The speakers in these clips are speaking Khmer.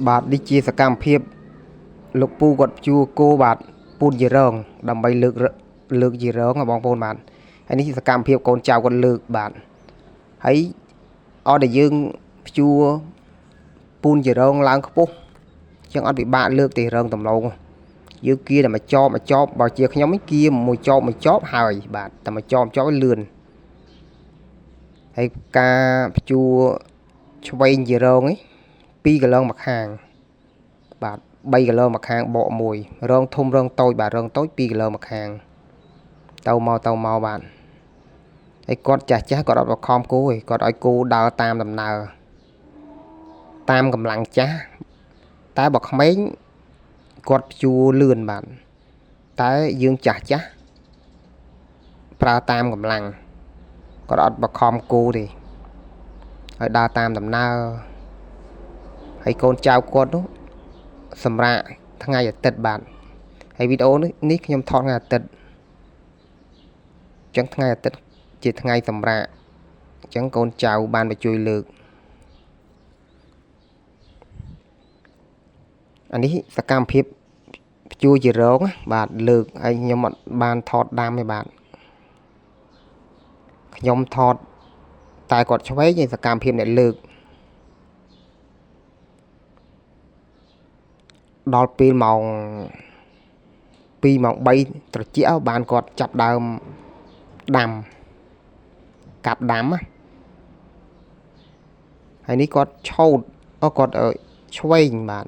បាទនេះជាសកម្មភាពលោកពូគាត់ជួគោបាទពូនជារងដើម្បីលើកជារងបងប្អូនបាទហើយនេះជាសកម្មភាពកូនចៅគាត់លើកបាទហើយអត់ដែលយើងព្យួរពូនជារងឡើងខ្ពស់ចឹងអត់ពិបាកលើកទេរងដំឡូងយើងគៀតែមកចប់បើជាខ្ញុំគៀមួយចប់ហើយបាទតែមកចប់ឲ្យលឿនហើយការព្យួរឆ្វេងជារងឯង2គីឡូមួយខាងបាទ3គីឡូមួយខាងបកមួយរងធំរងតូចបាទរងតូច2គីឡូមួយខាងទៅមកបាទហើយគាត់ចាស់គាត់អត់បខំគោទេគាត់ឲ្យគោដើរតាមដំណើរតាមកម្លាំងចាស់តែបើក្មេងគាត់ព្យួរលឿនបាទតែយើងចាស់ប្រើតាមកម្លាំងគាត់អត់បខំគោទេឲ្យដើរតាមដំណើរហើយកូនចៅគាត់នោះសម្រាប់ថ្ងៃអាទិត្យបាទហើយវីដេអូនេះខ្ញុំថតថ្ងៃអាទិត្យអញ្ចឹងថ្ងៃអាទិត្យជាថ្ងៃសម្រាប់អញ្ចឹងកូនចៅបានមកជួយលើកអានេះសកម្មភាពព្យួរជារងបាទលើកហើយខ្ញុំអត់បានថតដាំទេបាទខ្ញុំថតតែគាត់ឆ្វេងឯសកម្មភាពអ្នកលើកដល់ពេលម៉ោង2ម៉ោង3ត្រជាក់បានគាត់ចាប់ដើមដាំកាប់ដាំហើយនេះគាត់ឆោតគាត់ឆ្វេងបាទ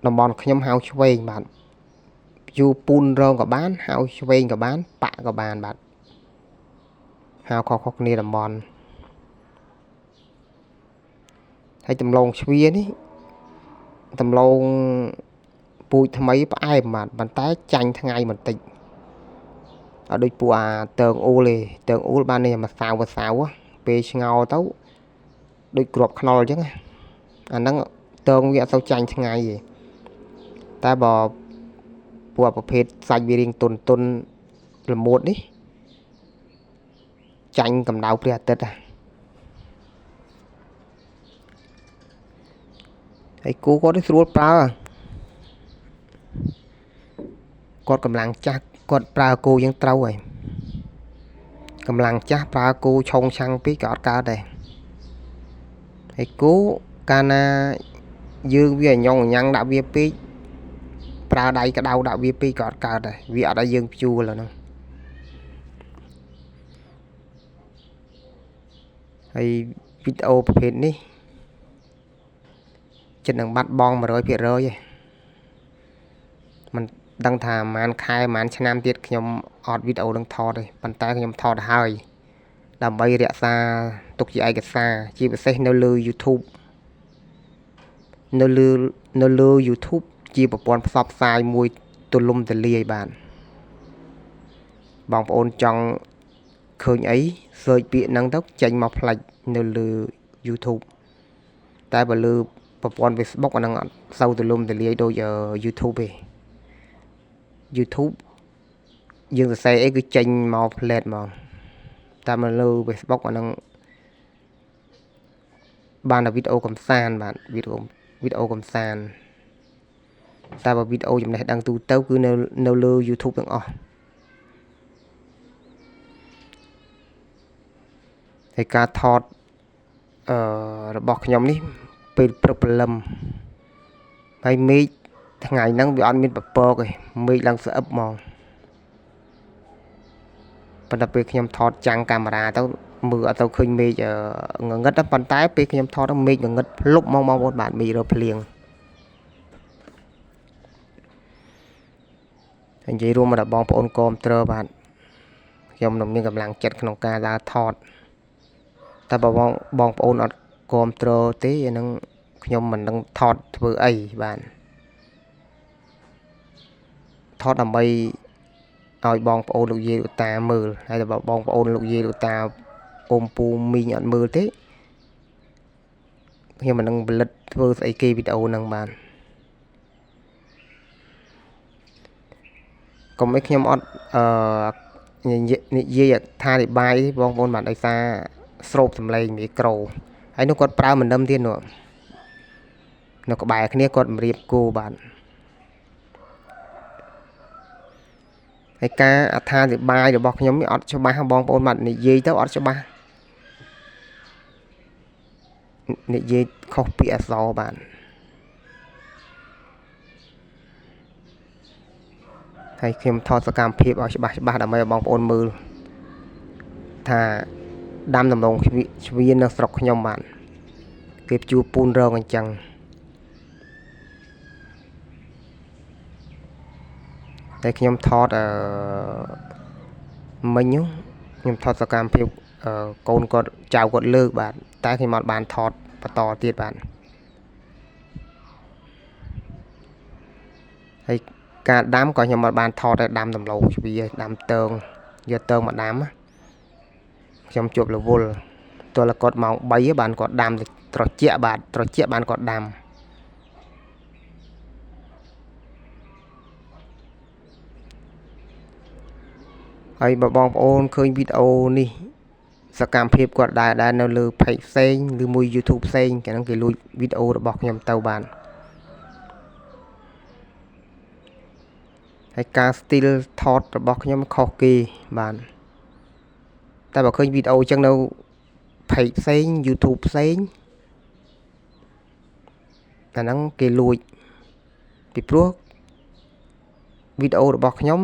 តំបន់ខ្ញុំហៅឆ្វេងបាទយូពូនរងក៏បានហៅឆ្វេងក៏បានប៉ាក់ក៏បានបាទហៅខុសគ្នាតំបន់ហើយដំឡូងជ្វានេះដំឡូងពូជថ្មីផ្អែមបាទប៉ុន្តែចាញ់ថ្ងៃបន្តិចអត់ដូចពូអាតើងអ៊ូលទេតើងអ៊ូលបាននេះម្សៅពេលស្ងោរទៅដូចគ្រាប់ខ្នុរអញ្ចឹងអាហ្នឹងតើងវាអត់សូវចាញ់ថ្ងៃទេតែបើពូអាប្រភេទសាច់វារៀងទុនល្មួតនេះចាញ់កម្ដៅព្រះអាទិត្យហើយគូគាត់ស្រួលប្រើគាត់កម្លាំងចាស់គាត់ប្រើគោយើងត្រូវហើយកម្លាំងចាស់ប្រើគោឆុងឆាំងពេកក៏អត់កើតដែរហើយគោកាលណាយើងវាញ៉ងញ៉ាំងដាក់វាពេកប្រើដៃក្តៅដាក់វាពេកក៏អត់កើតដែរវាអត់ឲ្យយើងព្យួរឡើយហ្នឹងហើយវីដេអូប្រភេទនេះចិត្តនឹងបាត់បង់ 100% ឯងមិនដឹងថាប្រហែលខែប្រហែលឆ្នាំទៀតខ្ញុំអត់វីដេអូនឹងថតទេប៉ុន្តែខ្ញុំថតហើយដើម្បីរក្សាទុកជាឯកសារជាពិសេសនៅលើ YouTube នៅលើ YouTube ជាប្រព័ន្ធផ្សព្វផ្សាយមួយទូលំទូលាយបាទបងប្អូនចង់ឃើញអី search ពាក្យហ្នឹងទៅចេញមកផ្លាច់នៅលើ YouTube តែបើលើប្រព័ន្ធ Facebook អាហ្នឹងអត់សូវទូលំទូលាយដូច YouTube ទេ YouTube យើងសរសេរអីគឺចេញមកផ្លែតហ្មងតែមកលើ Facebook អាហ្នឹងបានតែវីដេអូកំសាន្តបាទវីដេអូកំសាន្តតែបើវីដេអូចំណេះដឹងទូទៅគឺនៅលើ YouTube ទាំងអស់ហើយការថតរបស់ខ្ញុំនេះពេលព្រឹកព្រលឹមហើយមេឃថ្ងៃហ្នឹងវាអត់មានពពកទេមេឃឡើងស្អឹបហ្មងប៉ុន្តែពេលខ្ញុំថតចាំងកាមេរ៉ាទៅមើលអត់ទៅឃើញមេឃងងឹតប៉ុន្តែពេលខ្ញុំថតមេឃងងឹតភ្លុបហ្មងបងប្អូនបាទមេឃរកភ្លៀងហើយនិយាយរួមមកដល់បងប្អូនគាំទ្របាទខ្ញុំនឹងមានកម្លាំងចិត្តក្នុងការដើរថតតែបើបងប្អូនអត់គាំទ្រទេអានឹងខ្ញុំមិននឹងថតធ្វើអីបាទថតដើម្បីឲ្យបងប្អូនលោកយាយលោកតាមើលហើយតែបើបងប្អូនលោកយាយលោកតាអ៊ំពូមីងអត់មើលទេខ្ញុំមិននឹងផលិតធ្វើស្អីគេវីដេអូហ្នឹងបាទកុំឲ្យខ្ញុំអត់និយាយអត្ថាធិប្បាយបងប្អូនបាទដោយសារស្រូបសម្លេងមីក្រូហើយនោះគាត់ប្រើមិនដឹងទៀតនោះ nó có bài kia còn riệp cô bạn hay ca tha thì bài được bọc nhóm ọt cho ba bong ôn mặt này dây tới ọt cho ba này dây không bị gió bạn hay khi thọสកម្មភាពឲ្យច្បាស់ច្បាស់ដើម្បីឲ្យបងប្អូនមើលថាដាំដំឡូងជ្វានៅស្រុកខ្ញុំបានគេជួពូនរងអញ្ចឹងតែខ្ញុំថតមិញខ្ញុំថតសកម្មភាពកូនគាត់ចៅគាត់លើកបាទតែខ្ញុំអត់បានថតបន្តទៀតបាទហើយការដាំក៏ខ្ញុំអត់បានថតតែដាំដំឡូងជ្វាដាំតើងយកតើងមកដាំខ្ញុំជួបរវល់ទោះតែគាត់ម៉ោង3បានគាត់ដាំត្រជាក់បាទត្រជាក់បានគាត់ដាំហើយបើបងប្អូនឃើញវីដេអូនេះសកម្មភាពគាត់ដែរនៅលើ page ផ្សេងឬមួយ YouTube ផ្សេងគេនឹងគេលួចវីដេអូរបស់ខ្ញុំទៅបានហើយការ still ថតរបស់ខ្ញុំខុសគេបានតែបើឃើញវីដេអូអញ្ចឹងនៅ page ផ្សេង YouTube ផ្សេងតែហ្នឹងគេលួចពីព្រោះវីដេអូរបស់ខ្ញុំ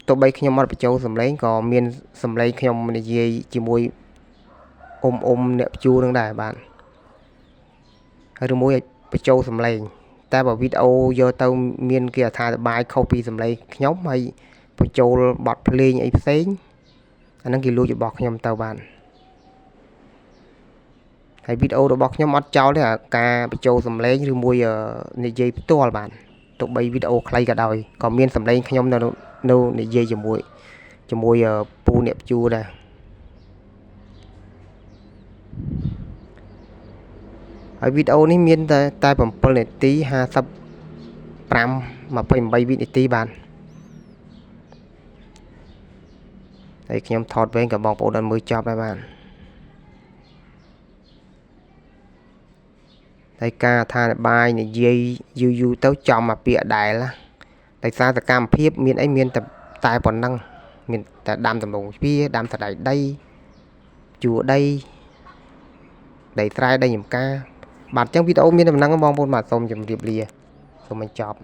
ទោះបីខ្ញុំអត់បញ្ចូលសំឡេងក៏មានសំឡេងខ្ញុំនិយាយជាមួយអ្នកបញ្ជួនឹងដែរបាទហើយឬមួយបញ្ចូលសំឡេងតែបើវីដេអូយកទៅមានគេអត្ថាធិប្បាយខុសពីសំឡេងខ្ញុំហើយបញ្ចូលបទភ្លេងអីផ្សេងអាហ្នឹងគេលួចរបស់ខ្ញុំទៅបាទហើយវីដេអូរបស់ខ្ញុំអត់ចោលទេការបញ្ចូលសំឡេងឬមួយនិយាយផ្ទាល់បាទទោះបីវីដេអូខ្លីក៏ដោយក៏មានសំឡេងខ្ញុំនៅនិយាយជាមួយពូអ្នកបញ្ជួដែរហើយវីដេអូនេះមានតែ7នាទី55 28វិនាទីបាទហើយខ្ញុំថតវិញក៏បងប្អូនអត់មើលចប់ដែរបាទហើយការថាបាយនិយាយយូរទៅចំអាពាក្យដែលដោយសារសកម្មភាពមានអីមានតែប៉ុណ្ណឹងមានតែដាំដំឡូងជ្វាដាំសណ្តែកដីជួដីស្រែដីចំការបាទអញ្ចឹងវីដេអូមានដំណឹងបងប្អូនបាទសូមជម្រាបលាសូមបញ្ចប់